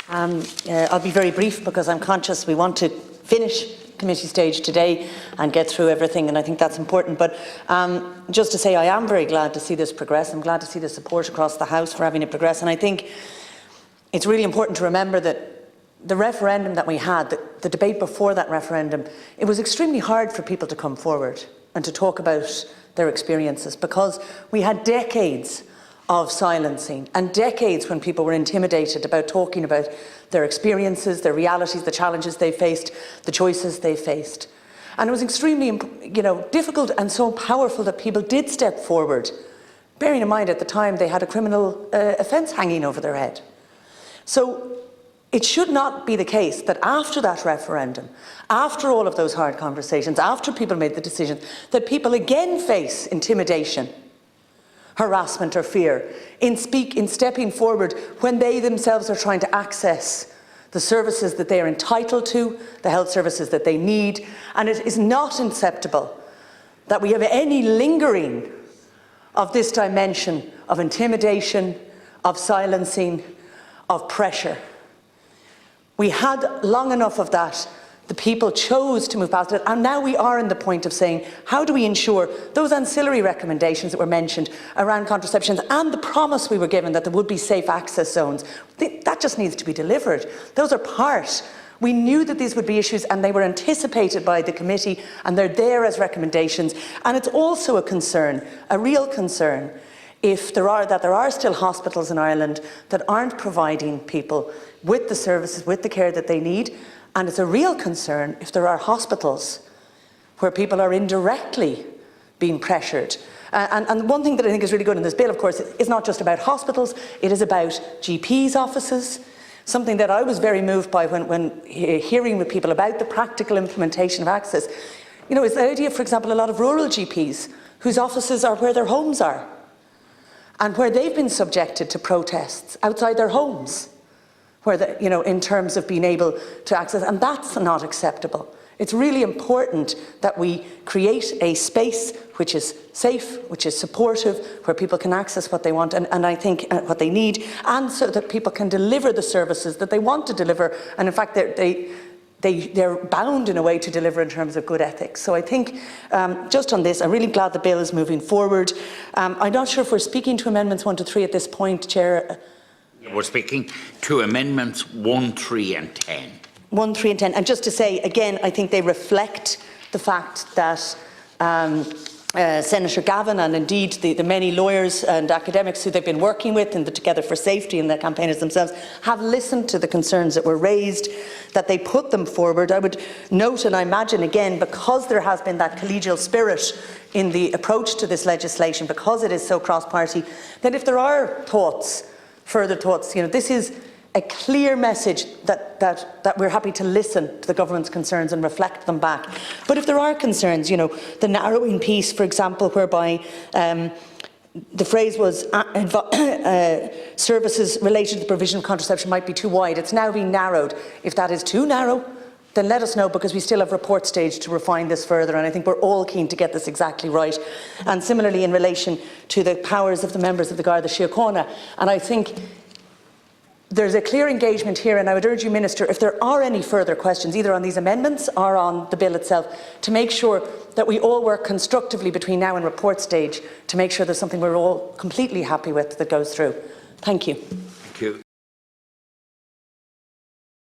I'll be very brief because I'm conscious we want to finish committee stage today and get through everything, and I think that's important. But just to say, I am very glad to see this progress. I'm glad to see the support across the House for having it progress, and I think it's really important to remember that the referendum that we had, the debate before that referendum, it was extremely hard for people to come forward and to talk about their experiences, because we had decades of silencing and decades when people were intimidated about talking about their experiences, their realities, the challenges they faced, the choices they faced. And it was extremely, difficult and so powerful that people did step forward, bearing in mind at the time they had a criminal offence hanging over their head. So it should not be the case that after that referendum, after all of those hard conversations, after people made the decision, that people again face intimidation, harassment or fear in stepping forward when they themselves are trying to access the services that they are entitled to, the health services that they need. And it is not acceptable that we have any lingering of this dimension of intimidation, of silencing, of pressure. We had long enough of that. The people chose to move past it, and now we are in the point of saying, how do we ensure those ancillary recommendations that were mentioned around contraceptions and the promise we were given that there would be safe access zones, that just needs to be delivered. Those are part. We knew that these would be issues and they were anticipated by the committee, and they're there as recommendations. And it's also a concern, a real concern, if there are still hospitals in Ireland that aren't providing people with the services, with the care that they need. And it's a real concern if there are hospitals where people are indirectly being pressured. And one thing that I think is really good in this bill, of course, is not just about hospitals, it is about GPs' offices. Something that I was very moved by when hearing with people about the practical implementation of access, is the idea, for example, a lot of rural GPs whose offices are where their homes are and where they've been subjected to protests outside their homes, where in terms of being able to access, and that's not acceptable. It's really important that we create a space which is safe, which is supportive, where people can access what they want and I think what they need, and so that people can deliver the services that they want to deliver, and in fact they're bound in a way to deliver in terms of good ethics. So I think just on this, I'm really glad the bill is moving forward. I'm not sure if we're speaking to amendments 1 to 3 at this point, Chair. We're speaking to amendments 1, 3 and 10. 1, 3 and 10. And just to say, again, I think they reflect the fact that Senator Gavin and indeed the many lawyers and academics who they've been working with in the Together for Safety and the campaigners themselves have listened to the concerns that were raised, that they put them forward. I would note, and I imagine again, because there has been that collegial spirit in the approach to this legislation, because it is so cross-party, that if there are further thoughts, this is a clear message that we're happy to listen to the government's concerns and reflect them back. But if there are concerns, the narrowing piece, for example, whereby the phrase was services related to the provision of contraception might be too wide, it's now being narrowed. If that is too narrow, then let us know, because we still have report stage to refine this further, and I think we're all keen to get this exactly right. And similarly in relation to the powers of the members of the Garda Síochána, and I think there's a clear engagement here, and I would urge you, Minister, if there are any further questions, either on these amendments or on the bill itself, to make sure that we all work constructively between now and report stage to make sure there's something we're all completely happy with that goes through. Thank you.